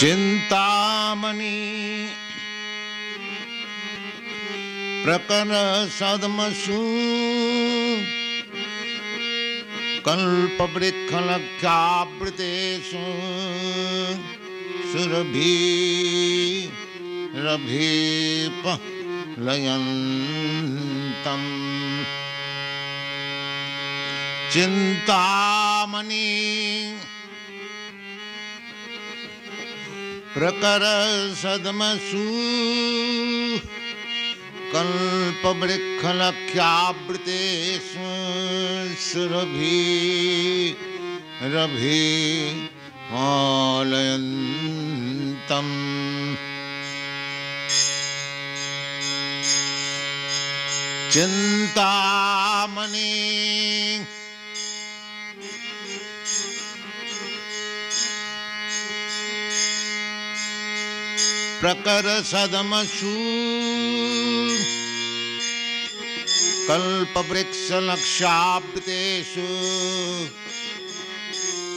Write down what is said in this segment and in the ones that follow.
चिंतामणि प्रकर सदमसु कल्पवृक्षलक्षावृतेषु सुरभिरभिपलयन्तम् चिंतामणि प्रकर सदमसु कल्पवृक्षलक्षावृतेषु सुरभिरभिपलयन्तम् चिंतामणि प्रकर सदमसु कल्पवृक्षलक्षावृतेषु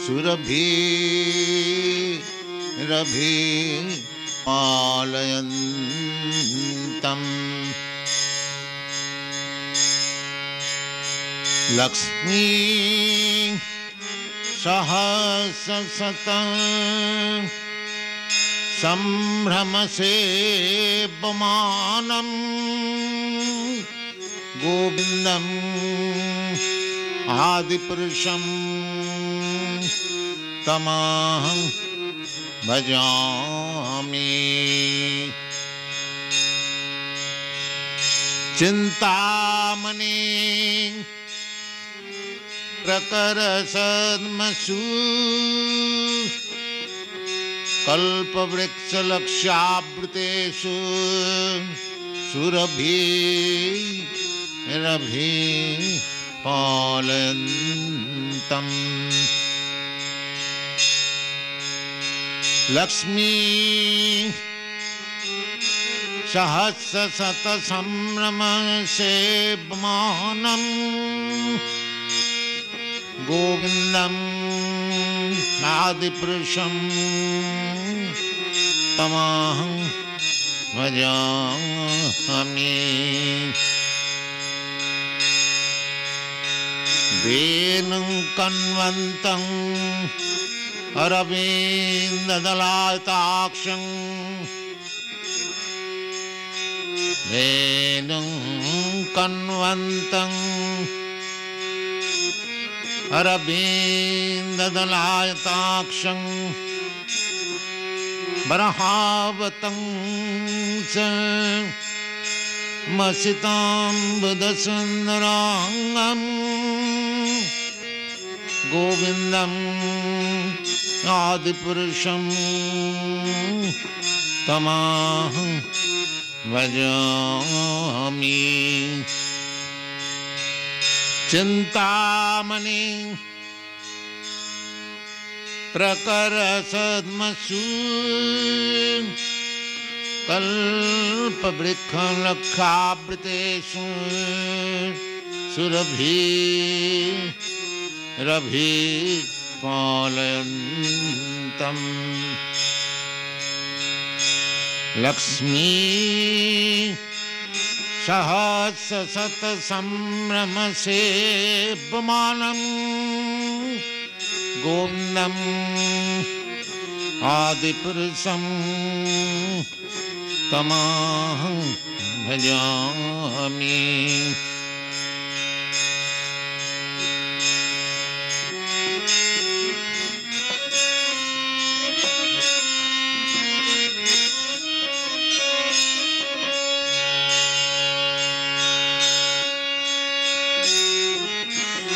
सुरभिरभिपलयन्तम् लक्ष्मी सहस्रशतं संभ्रमसेव्यमानं गोविन्दम् आदिपुरुषं तमहं भजामि। चिंतामणि प्रकर सदमसु कल्पवृक्षलक्षावृतेषु सुरभिरभिपलयन्तम् लक्ष्मी सहस्रशतसंभ्रमसेव्यमानं गोविन्दम् आदिपुरुषं तमहं भजामि। वेणुं कण्वन्तं अरविन्ददलायताक्षं वेणुं कण्वन्तं अरविन्ददलायताक्षं बर्हावतं च मसिताम्बुदसुन्दराङ्गं गोविन्दम् आदिपुरुषं तमहं भजामि। चिंतामणि प्रकर सदमसु कल्पवृक्षलक्षावृतेषु सुरभिरभिपलयन्तम् लक्ष्मी सहस्रशतसंभ्रमसेव्यमानं गोविन्दम् आदिपुरुषं तमहं भजामि।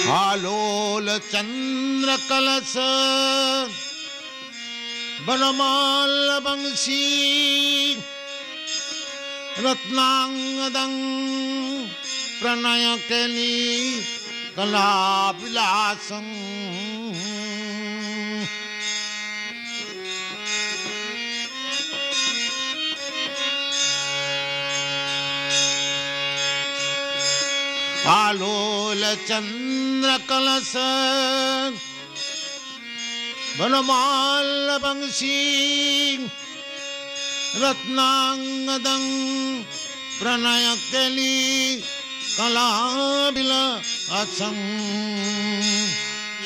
आलोल चंद्रकलश वनमाल बंशी रत्नांगदं प्रणयकेली कलाविलासं आलोल चंद्रकलश वनमाल बंशी रत्नांगदं प्रणयकेली कलाविलासं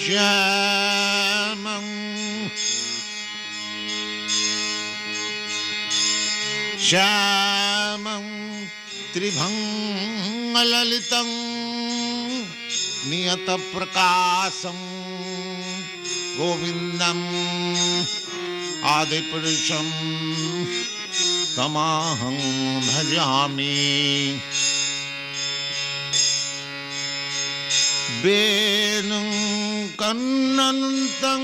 श्यामं श्यामं त्रिभंगललितं नियतप्रकाशं गोविन्दम् आदिपुरुषं तमहं भजामि। वेणुं कन्नन्तं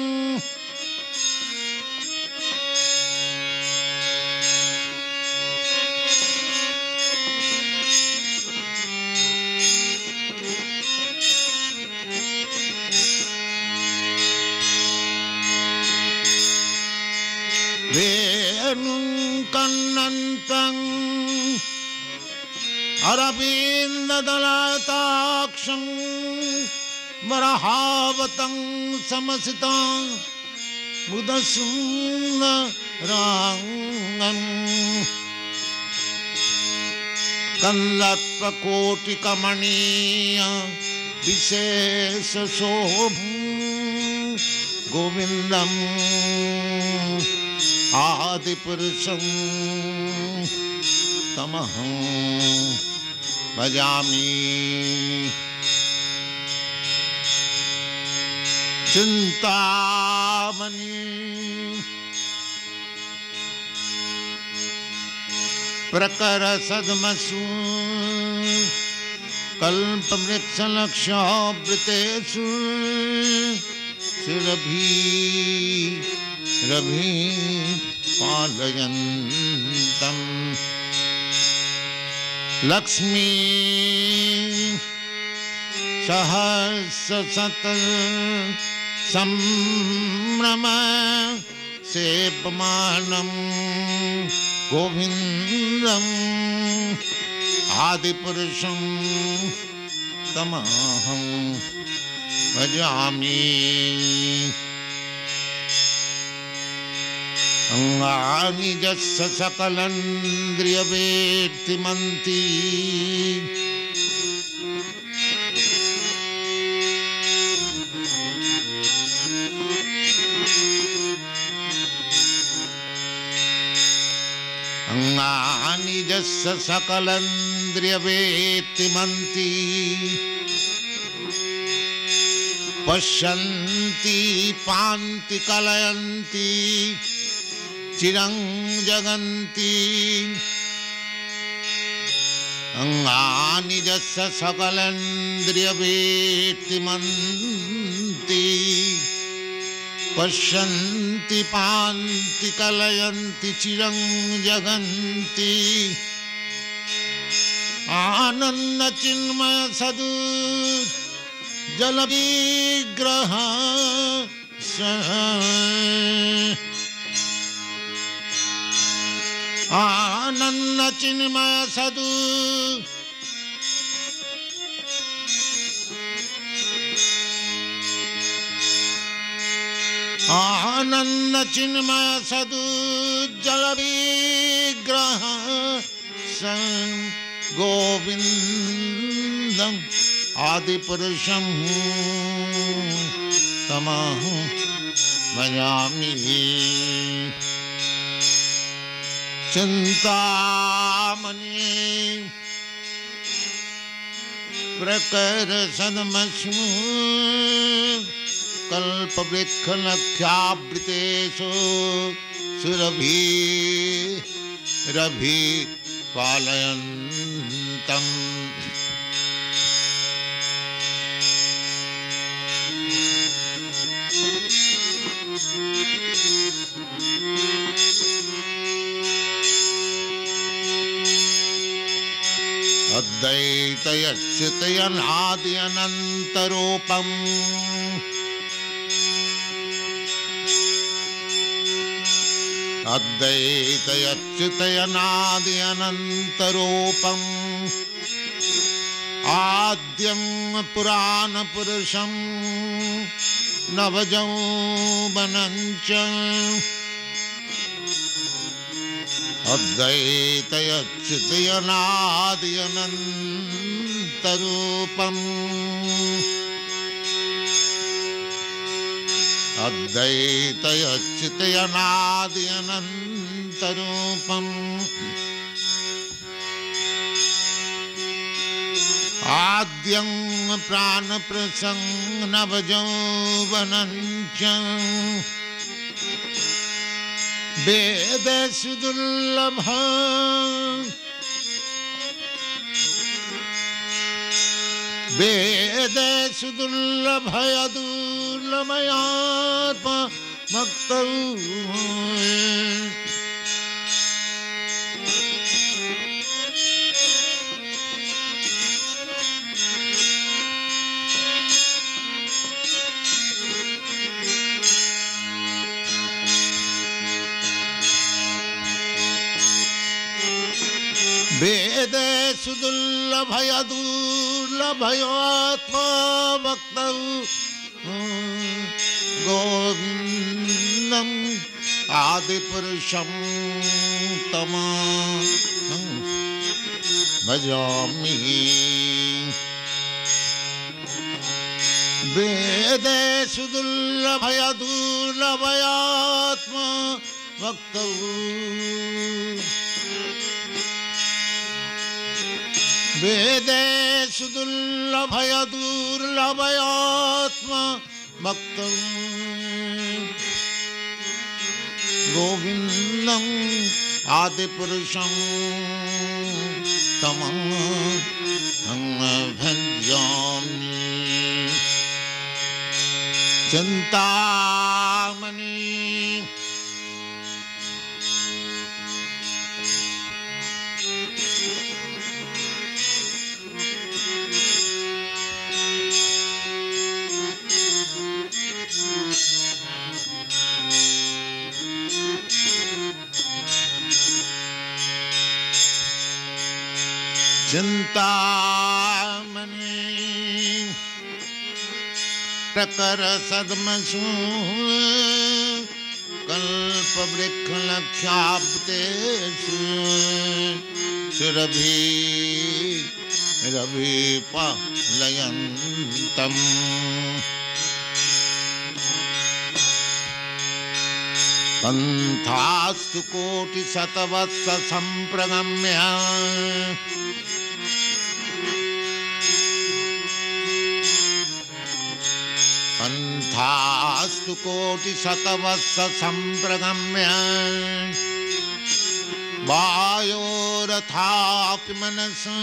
वेणुं कन्नन्तं अरविन्ददलताक्षं वरहावतं समसितं मुदसुन्दराङ्गं कन्दर्पकोटिकमणीय विशेषशोभं गोविन्दम् आदिपुरुषं तमहं भजामि। चिंतामणि प्रकर सद्मसु कल्पवृक्षलक्षावृतेषु शिरभि रभि पालयन्तम् लक्ष्मी सहस्रशत संभ्रम सेपमानं गोविन्दम् आदिपुरुषं तमहं भजामि। अंगानि यस्य सकलेन्द्रियवेत्तिमन्ति अंगानि यस्य सकलेन्द्रियवेत्तिमन्ति पश्यन्ति पान्ति कलयन्ति चिरं जगन्ति अंगानि यस्य सकलेन्द्रियवेत्तिमन्ति पश्यन्ति पान्ति कलयन्ति चिरं जगन्ति आनन्द चिन्मय सदु जल विग्रह आनंद चिन्मय सदु आनंद चिन्मय सदु जल विग्रह गोविंदम आदिपुरुषं तमहं भजामि। चिंतामणि प्रकर सद्मसु कल्पवृक्षलक्षावृतेषु सुरभि रभि पालयन्तम् अद्वैतयच्युतयनादि अनन्तरूपम् अद्वैतयच्युतयनादि अनन्तरूपम् आद्यं पुराणपुरुषं नवयौवनं च अद्वैतयच्युतयनादि अनन्तरूपम् अद्वैतयच्युतयनादि अनन्तरूपम् आद्यं प्राणप्रसं नवयौवनं च वेदेषु दुर्लभं वेदेषु दुर्लभयात्मभक्तौ वेदेषु दुर्लभयात्मभक्तौ गोविन्दम् आदिपुरुषं तमहं भजामि वेदेषु दुर्लभयात्मभक्तौ वेदेषु दुर्लभयात्मभक्तौ गोविन्दम् आदिपुरुषं तमहं भजामि चिन्तामणि चिंतामणि प्रकर सद्मसु कल्पवृक्षलक्ष्याब्देषु सुरभि रविपालयन्तम् पंथास्तु कोटिशतवत्स संप्रगम्य पंथास्तु कोटिशतवत्स संप्रगम्य वायोरथापि मनसि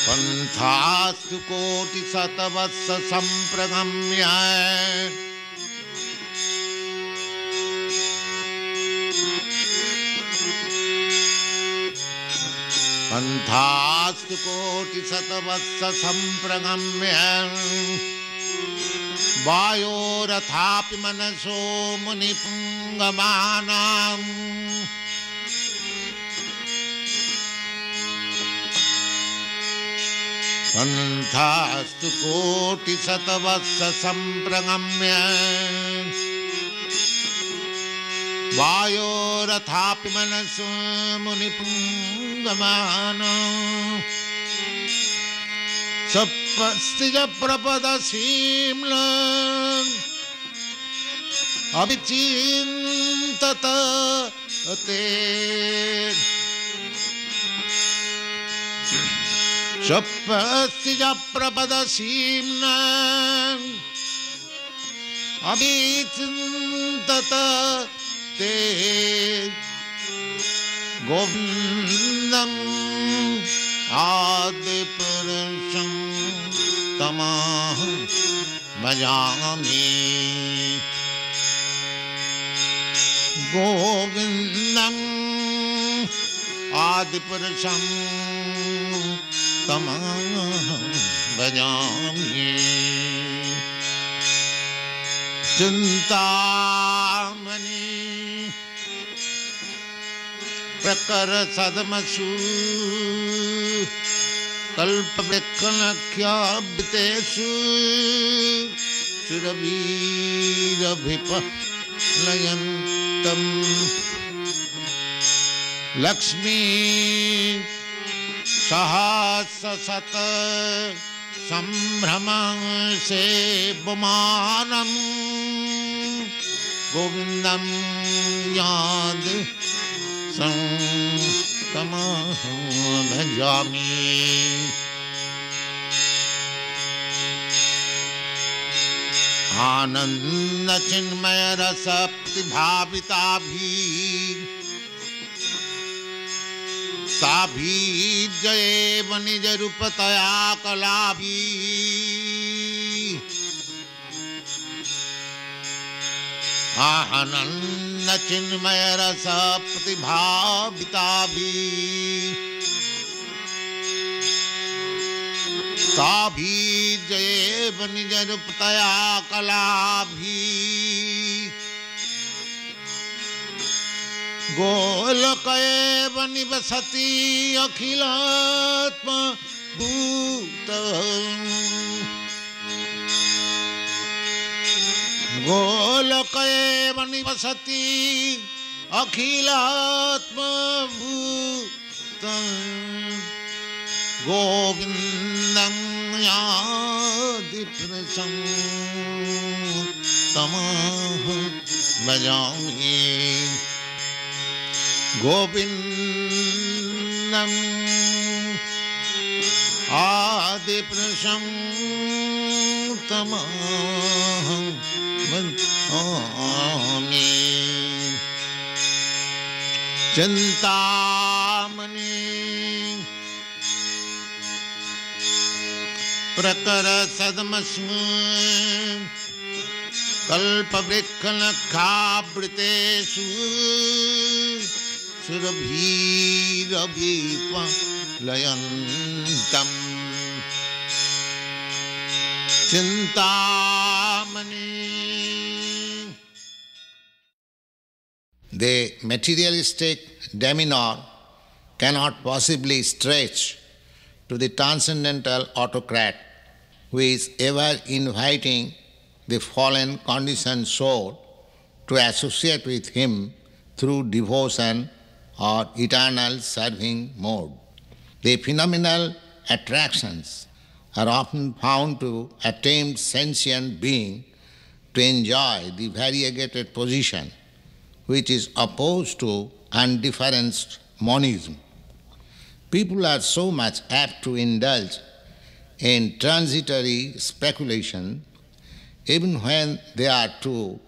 पंथास्तु कोटिशतवत्स संप्रगम्य पंथास्तु कोटिशतवत्स संप्रगम्य वायोरथापि मनसो मुनिपुंगमानाम् पंथास्तु कोटिशतवत्स संप्रगम्य वायोरथापि मनसो मुनिपुंगमानाम् सप्तस्तिज प्रपदसीम्लन् अभिचिन्तत ते सप्तस्तिज प्रपदसीम्लन् अभिचिन्तत ते गोविन्दम् आदिपुरुषं तमहं भजामि गोविन्द आदिपुरुषं तमहं भजामि चिन्तामणि प्रकरसदमसु कल्पवृक्षलक्ष्याब्देषु सुरवीरभिपलयन्तम् लक्ष्मी सहस्रशत सम्भ्रमं सेवमानं गोविन्दं याद तमहं भजामि आनंद चिन्मय रस प्रतिभाविताभिः साभी जयेव निज रूपतया कलाभिः आनंद चिन्मय रस प्रतिभाविताभिः साभी जयेव निज रूपतया कलाभिः गोलक एव निवसति अखिलात्मा भूत गोलक एव निवसति अखिलात्मा भूत गोविन्दं यादिपुरुषं तमहं भजामि गोविन्दं आदिपुरुषं तमहं भजामि चिन्तामणि प्रकरसदमसु कल्पवृक्षलक्षावृतेषु सुरभिरभिपलयन्तम् चिन्तामणि. The materialistic demeanor cannot possibly stretch to the transcendental autocrat who is ever inviting the fallen conditioned soul to associate with him through devotion or eternal serving mode. The phenomenal attractions are often found to a tamed sentient being to enjoy the variegated position which is opposed to undifferenced monism. People are so much apt to indulge in transitory speculation even when they are to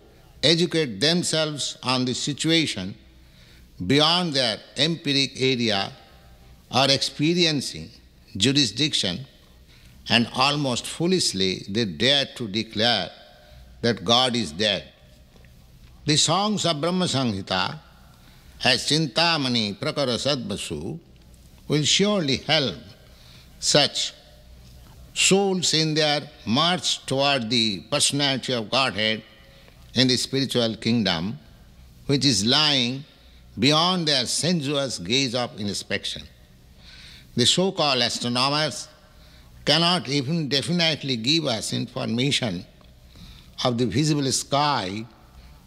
educate themselves on the situation beyond their empiric area or experiencing jurisdiction, and almost foolishly they dare to declare that God is dead. The songs of Brahma Samhita as Chintamani Prakara Sadvasu will surely help such souls in their march toward the personality of Godhead in the spiritual kingdom, which is lying beyond their sensuous gaze of inspection. The so-called astronomers cannot even definitely give us information of the visible sky,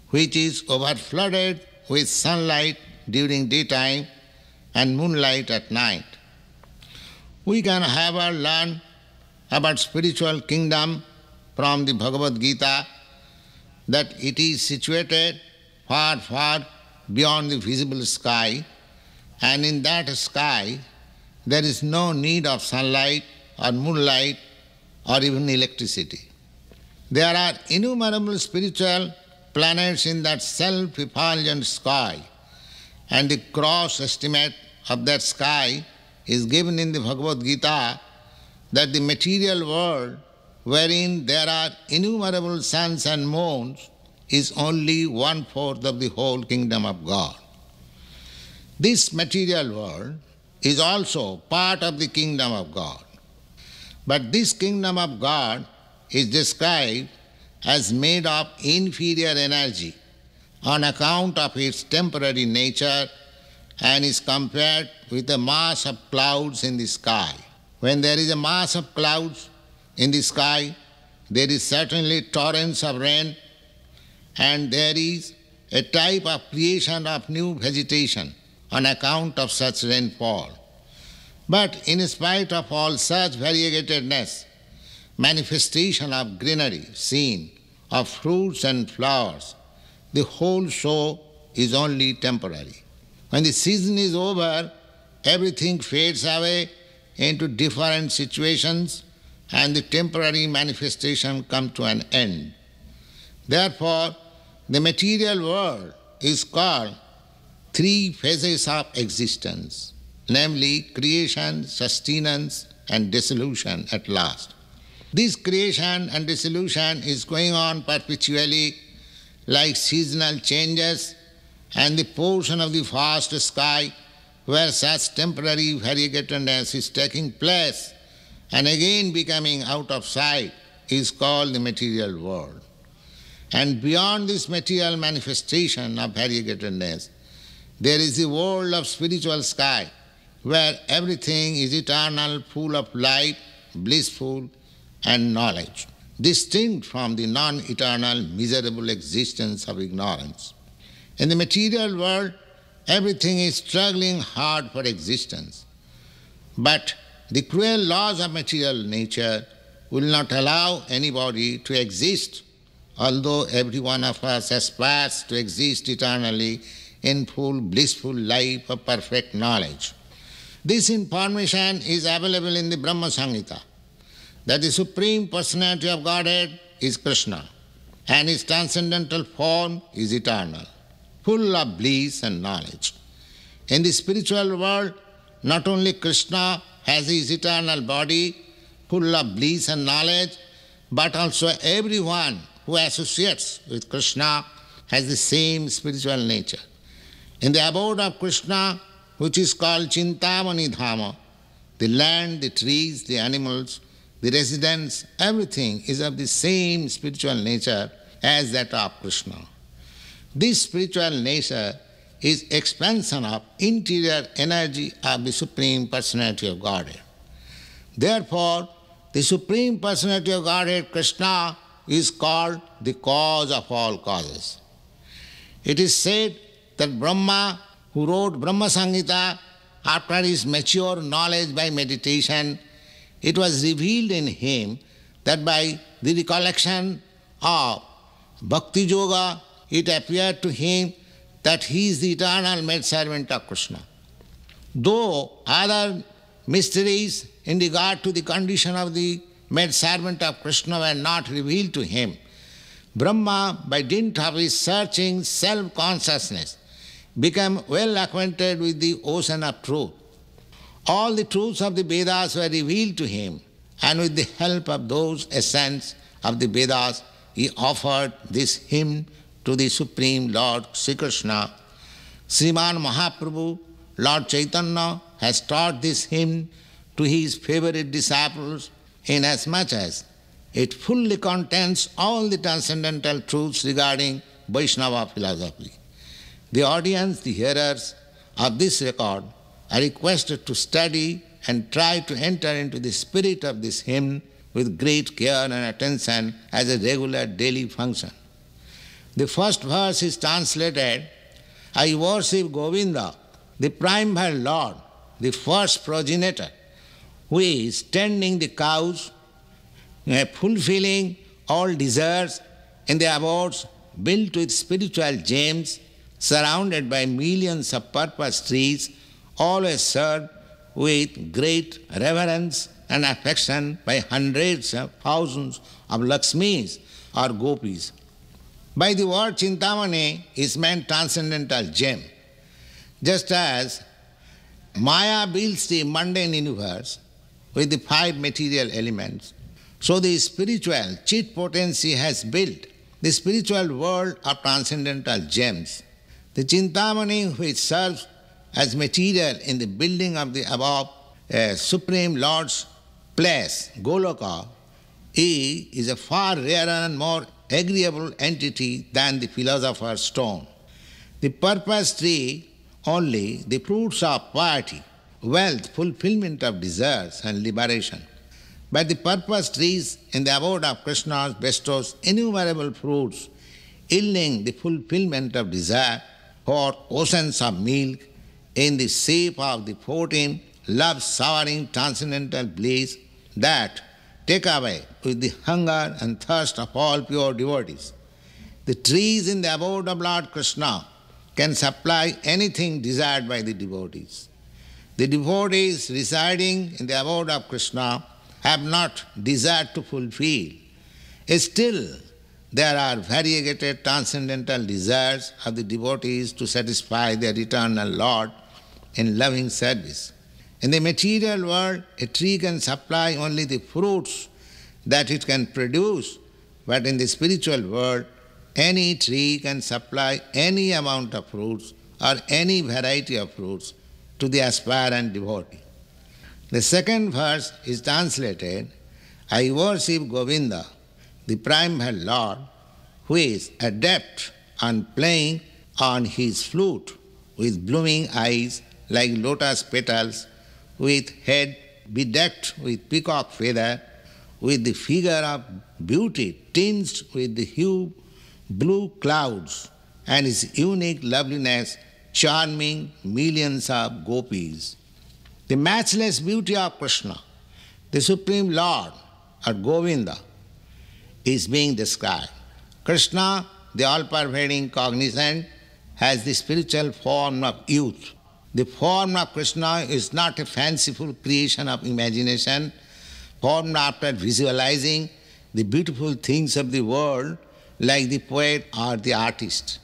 which is overflooded with sunlight during daytime and moonlight at night. We can however learn about spiritual kingdom from the Bhagavad Gita that it is situated far, far beyond the visible sky, and in that sky there is no need of sunlight or moonlight or even electricity. There are innumerable spiritual planets in that self-effulgent sky, and the gross estimate of that sky is given in the Bhagavad Gita that the material world, wherein there are innumerable suns and moons, is only 1/4 of the whole kingdom of God. This material world is also part of the kingdom of God. But this kingdom of God is described as made of inferior energy on account of its temporary nature and is compared with a mass of clouds in the sky. When there is a mass of clouds in the sky, there is certainly torrents of rain, and there is a type of creation of new vegetation on account of such rainfall. But in spite of all such variegatedness, manifestation of greenery seen, of fruits and flowers, the whole show is only temporary. When the season is over, everything fades away into different situations and the temporary manifestation comes to an end. Therefore, the material world is called three phases of existence, namely creation, sustenance, and dissolution at last. This creation and dissolution is going on perpetually like seasonal changes, and the portion of the vast sky where such temporary variegatedness is taking place and again becoming out of sight is called the material world. And beyond this material manifestation of variegatedness, there is the world of spiritual sky, where everything is eternal, full of light, blissful, and knowledge, distinct from the non-eternal, miserable existence of ignorance. In the material world, everything is struggling hard for existence. But the cruel laws of material nature will not allow anybody to exist, although every one of us aspires to exist eternally in full blissful life of perfect knowledge. This information is available in the Brahma Samhita, that the Supreme Personality of Godhead is Krishna, and His transcendental form is eternal, full of bliss and knowledge. In the spiritual world, not only Krishna has his eternal body, full of bliss and knowledge, but also everyone who associates with Krishna has the same spiritual nature. In the abode of Krishna, which is called Chintamani Dhama, the land, the trees, the animals, the residents, everything is of the same spiritual nature as that of Krishna. This spiritual nature is expansion of interior energy of the Supreme Personality of Godhead. Therefore, the Supreme Personality of Godhead, Krishna, is called the cause of all causes. It is said that Brahma, who wrote Brahma Samhita, after his mature knowledge by meditation, it was revealed in him that by the recollection of Bhakti Yoga, it appeared to him that he is the eternal maidservant of Krishna. Though other mysteries in regard to the condition of the maidservant of Krishna were not revealed to him, Brahma, by dint of his searching self-consciousness, became well acquainted with the ocean of truth. All the truths of the Vedas were revealed to him, and with the help of those essence of the Vedas, he offered this hymn to the Supreme Lord Sri Krishna. Sriman Mahaprabhu, Lord Chaitanya, has taught this hymn to his favorite disciples inasmuch as it fully contains all the transcendental truths regarding Vaishnava philosophy. The audience, the hearers of this record, are requested to study and try to enter into the spirit of this hymn with great care and attention as a regular daily function. The first verse is translated, I worship Govinda, the primeval Lord, the first progenitor, who is tending the cows, fulfilling all desires in the abodes built with spiritual gems, surrounded by millions of purple trees, always served with great reverence and affection by hundreds of thousands of Lakshmis or Gopis. By the word Chintamani is meant transcendental gem. Just as Maya builds the mundane universe with the five material elements, so the spiritual Chit potency has built the spiritual world of transcendental gems. The Chintamani, which serves as material in the building of the above Supreme Lord's place, Goloka, he is a far rarer and more agreeable entity than the philosopher's stone. The purpose tree only, the fruits of piety, wealth, fulfillment of desires and liberation. But the purpose trees in the abode of Krishna bestows innumerable fruits, yielding the fulfillment of desire, or oceans of milk in the shape of the 14 love-showering transcendental bliss that take away with the hunger and thirst of all pure devotees. The trees in the abode of Lord Krishna can supply anything desired by the devotees. The devotees residing in the abode of Krishna have not desired to fulfill. Still, there are variegated transcendental desires of the devotees to satisfy their eternal Lord in loving service. In the material world, a tree can supply only the fruits that it can produce, but in the spiritual world, any tree can supply any amount of fruits or any variety of fruits to the aspirant devotee. The second verse is translated, I worship Govinda, the primeval Lord, who is adept on playing on his flute with blooming eyes like lotus petals, with head bedecked with peacock feather, with the figure of beauty tinged with the hue blue clouds, and his unique loveliness charming millions of gopis. The matchless beauty of Krishna, the Supreme Lord, or Govinda, is being described. Krishna, the all-pervading cognizant, has the spiritual form of youth. The form of Krishna is not a fanciful creation of imagination, formed after visualizing the beautiful things of the world like the poet or the artist.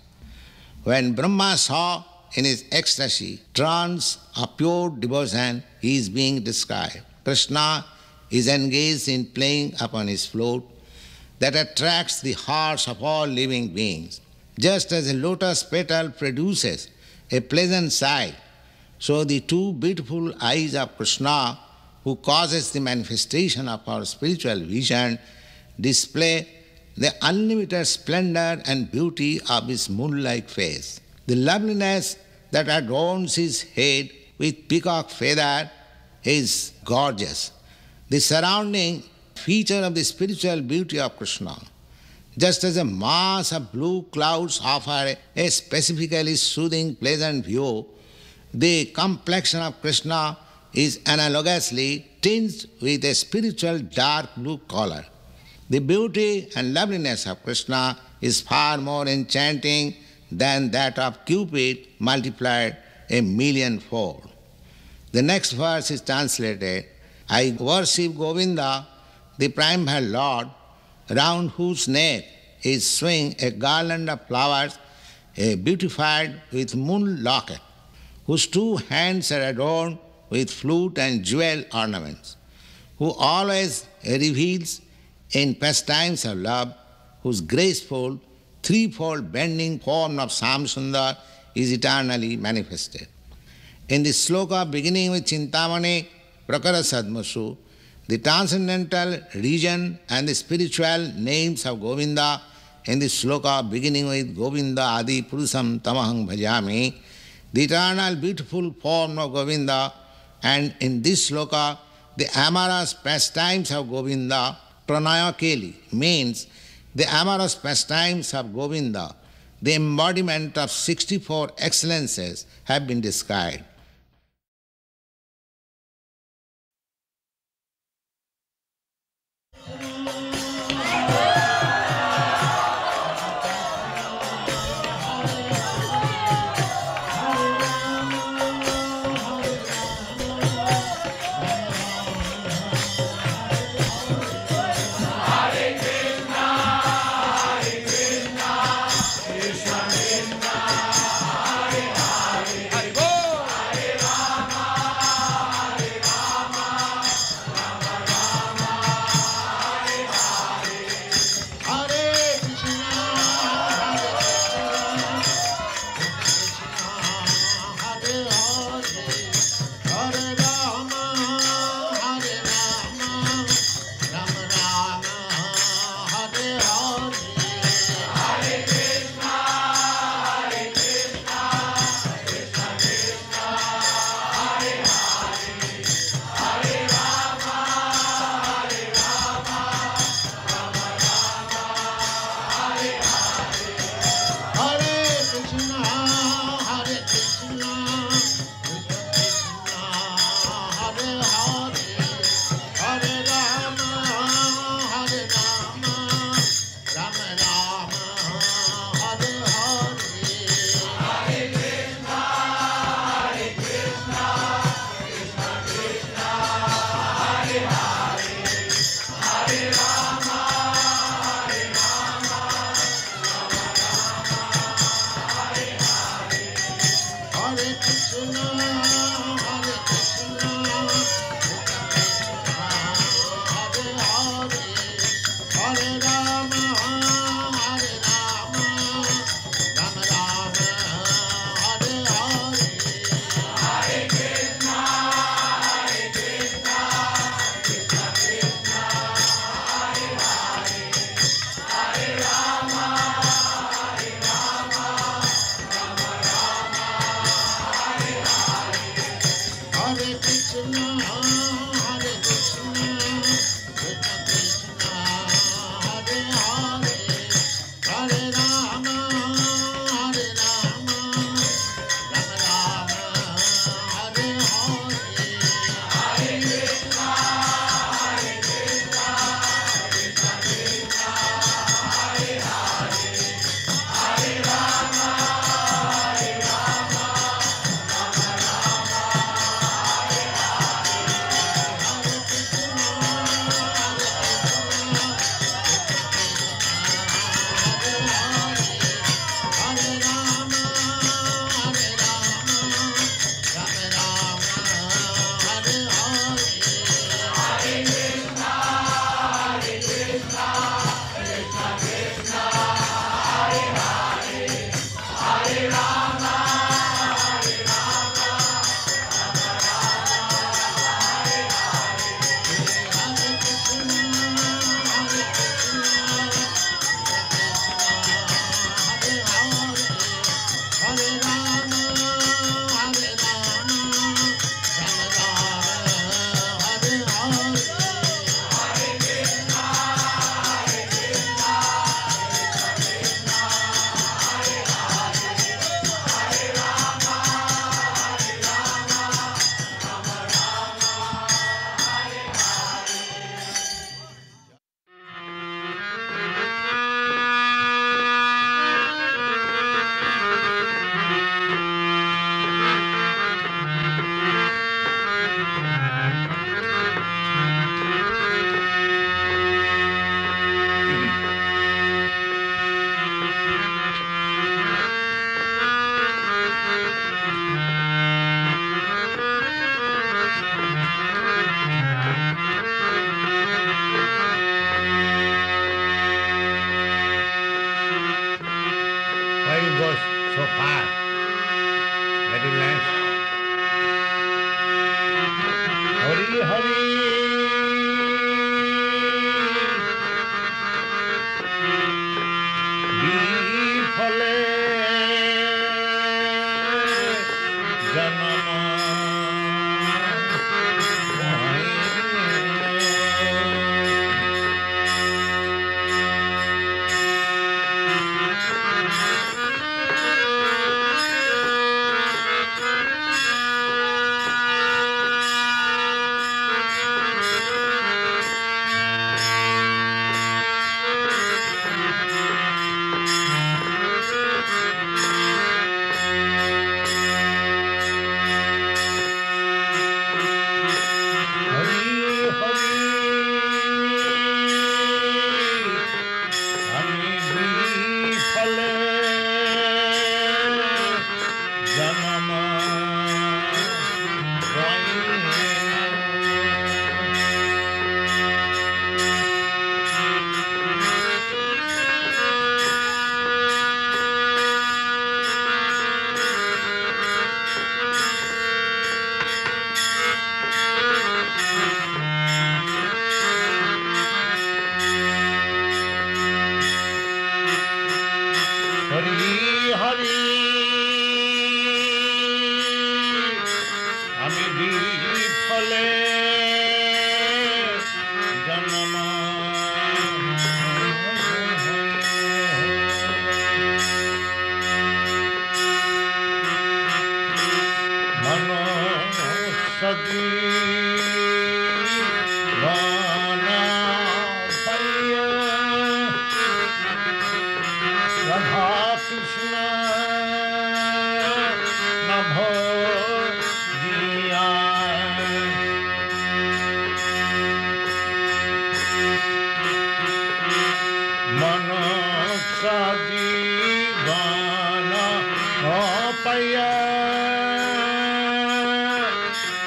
When Brahma saw in his ecstasy trance of pure devotion, he is being described. Krishna is engaged in playing upon his flute that attracts the hearts of all living beings. Just as a lotus petal produces a pleasant sight, so the two beautiful eyes of Krishna, who causes the manifestation of our spiritual vision, display the unlimited splendor and beauty of his moon-like face. The loveliness that adorns his head with peacock feather is gorgeous. The surrounding feature of the spiritual beauty of Krishna. Just as a mass of blue clouds offer a specifically soothing, pleasant view, the complexion of Krishna is analogously tinged with a spiritual dark blue color. The beauty and loveliness of Krishna is far more enchanting than that of Cupid multiplied a millionfold. The next verse is translated, I worship Govinda, the primeval Lord, round whose neck is swing a garland of flowers, beautified with moon locket, whose two hands are adorned with flute and jewel ornaments, who always reveals in pastimes of love, whose graceful, threefold bending form of Samsundar is eternally manifested. In the sloka beginning with Chintamani Prakara Sadmasu, the transcendental region and the spiritual names of Govinda in the sloka beginning with Govinda Adi Purusam Tamahang Bhajami, the eternal beautiful form of Govinda, and in this sloka the amorous pastimes of Govinda, Pranaya Keli, means the amorous pastimes of Govinda, the embodiment of 64 excellences, have been described.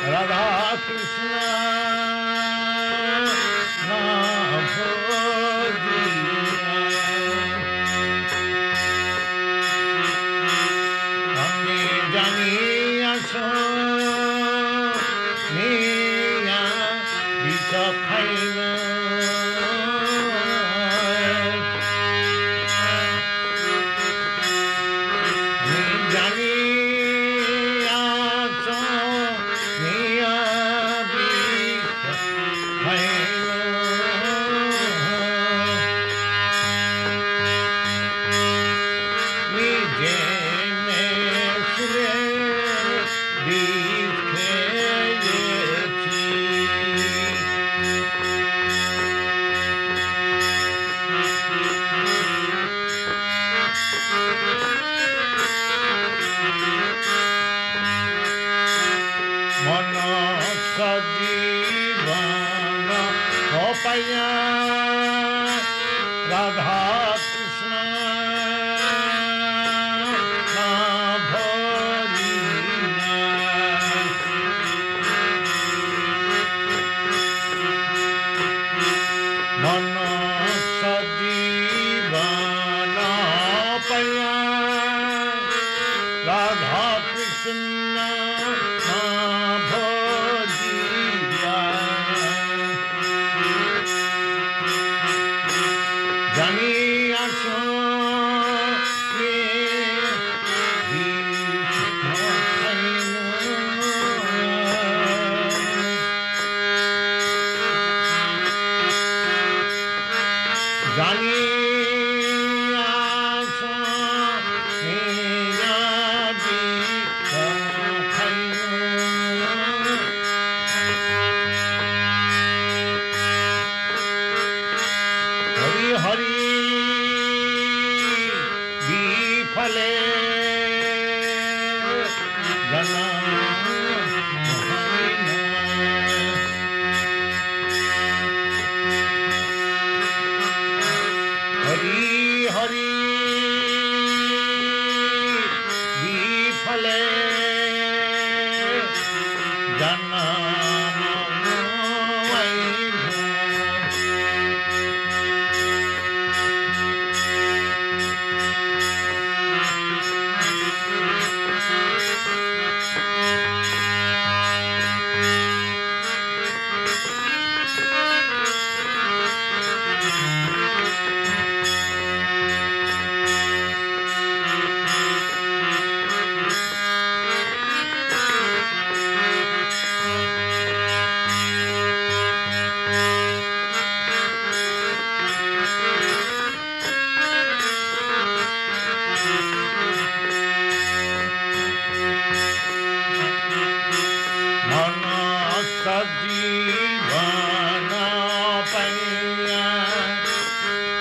Radha Krishna na bhojina ami janiyaso niya bisa khaina Radha Krishna na bhojina mano sajivana paya Radha Krishna na bhojina janiyaso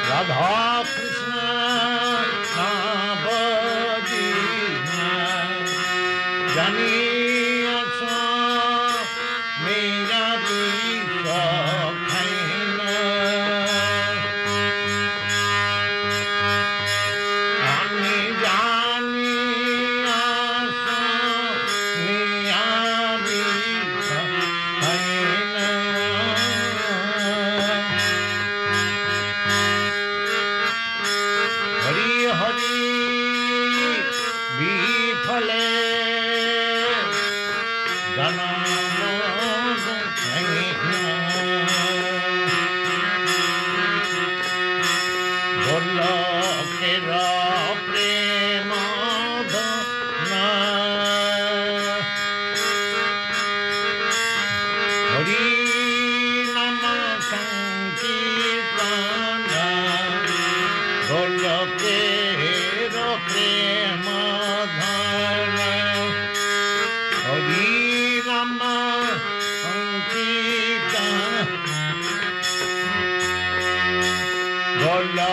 Radha Krishna na bhojina janiyaso niya bisa khaina ami janiyaso niya bisa khaina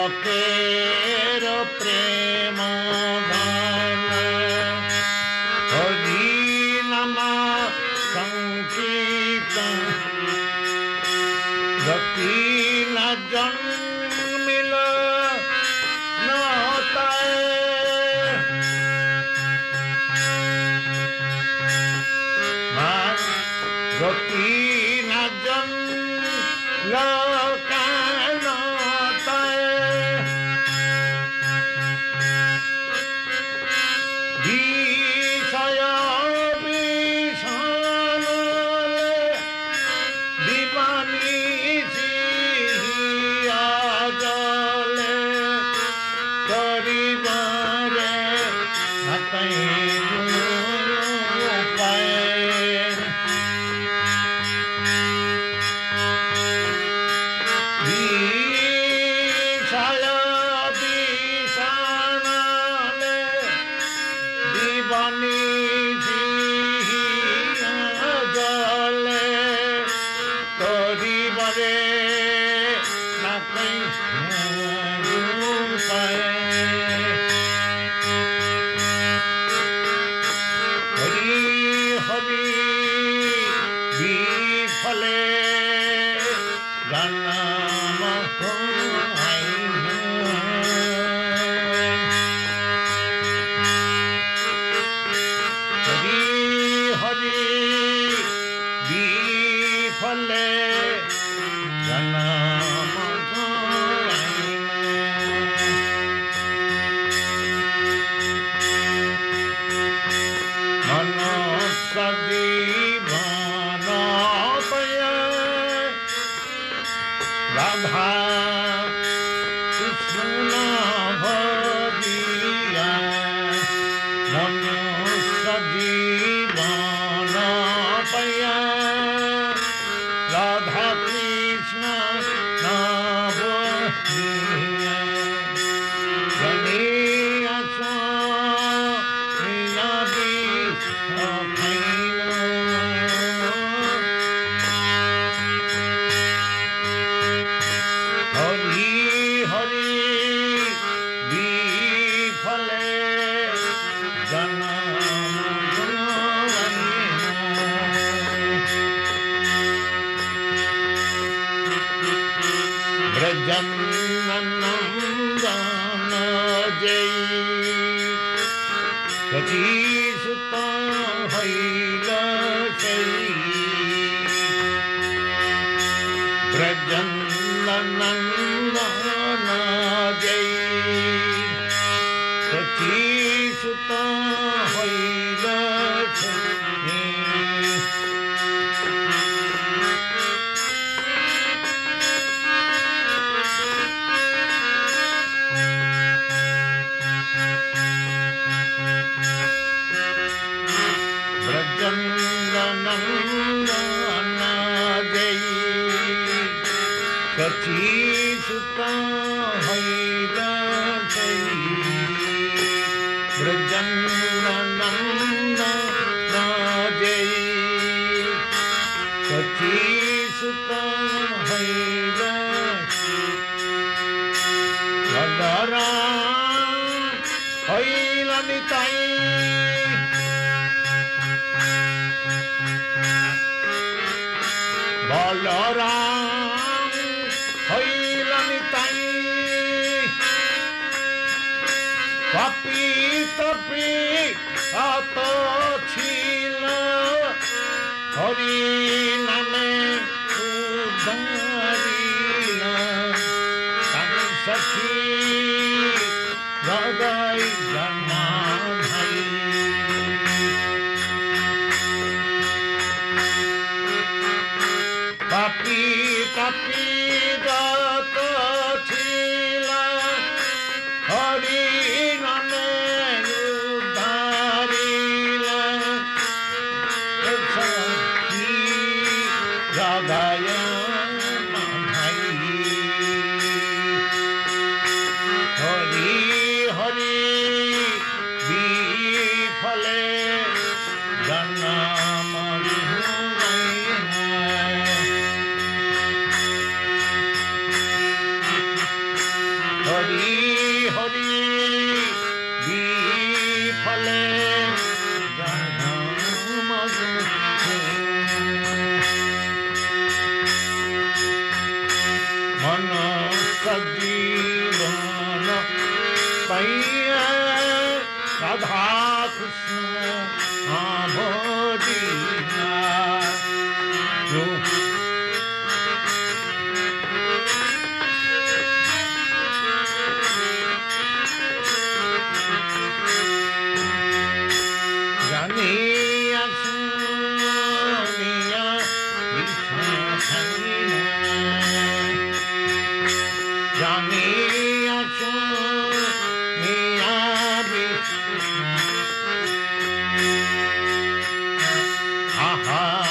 Golokero prema dana Hari nama sankirtan Bhakti na janmila na tae Roti najan lokanatae Visaya visanale Divani siyajale Karibare natai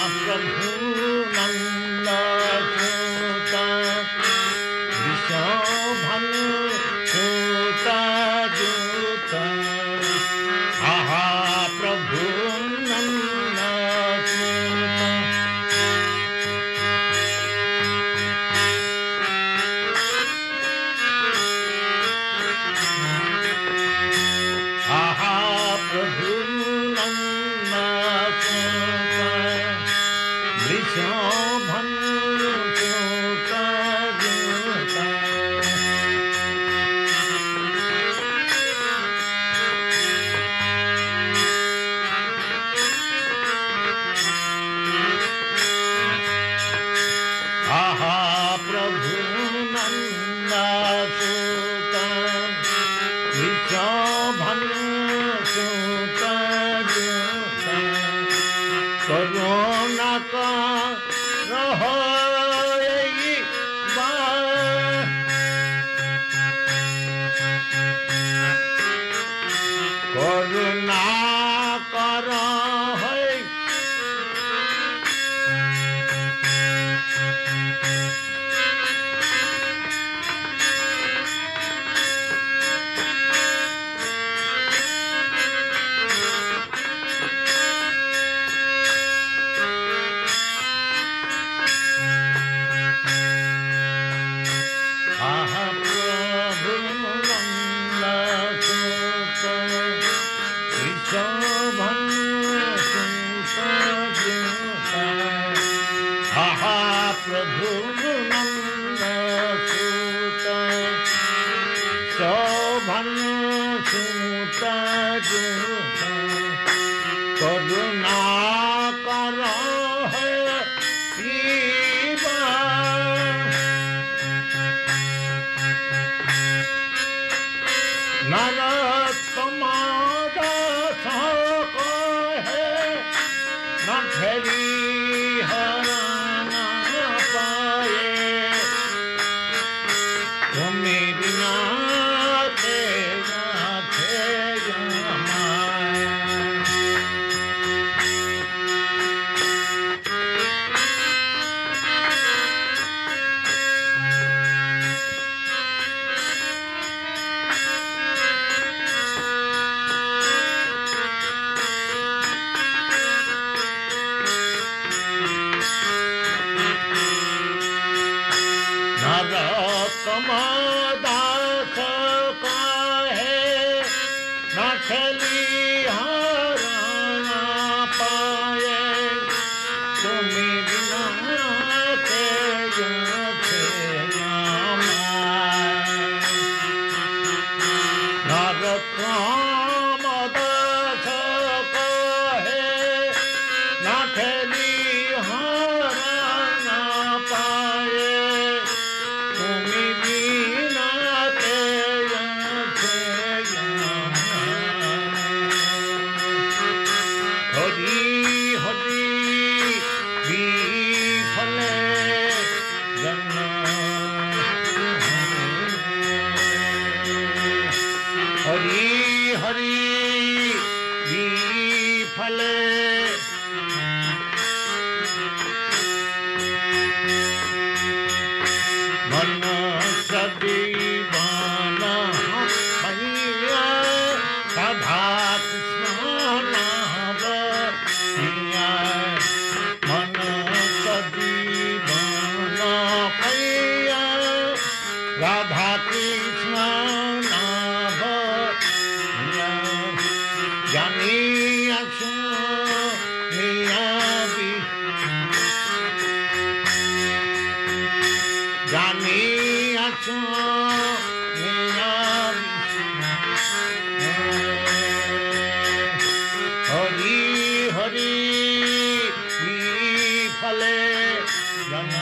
प्रभु नंद सुता विश्वभानु सुता जुता आहा प्रभु नंद सुता आहा प्रभु नंद सुता विश्वभानु सुता जुता आहा प्रभु नंद सुता विश्वभानु सुता जुता करुणा का रही करुणा कर आहा प्रभु नंद सुता विश्वभानु सुता जुता आहा प्रभु नंद सुता विश्वभानु सुता जुता करुणा कर नरोत्तम दास कहे न ठहरी हरण पाए तुम्हें बिना तेरा नरोत्तम दास कहे न ठहरी हरण पाए तुम्हें बिना तेरा नरोत्तम दास कहे न ठहरी हरण पाए तुम्हें बिना तेरा हरि हरि विफले जन हरि हरि विफले मन सदीवान भैया सदा कृष्ण नाम भैया मन सदीवान भैया राधा कृष्ण नाम भैया जानिया सुनिया भी जानिया सुनिया हरि हरि विफले जन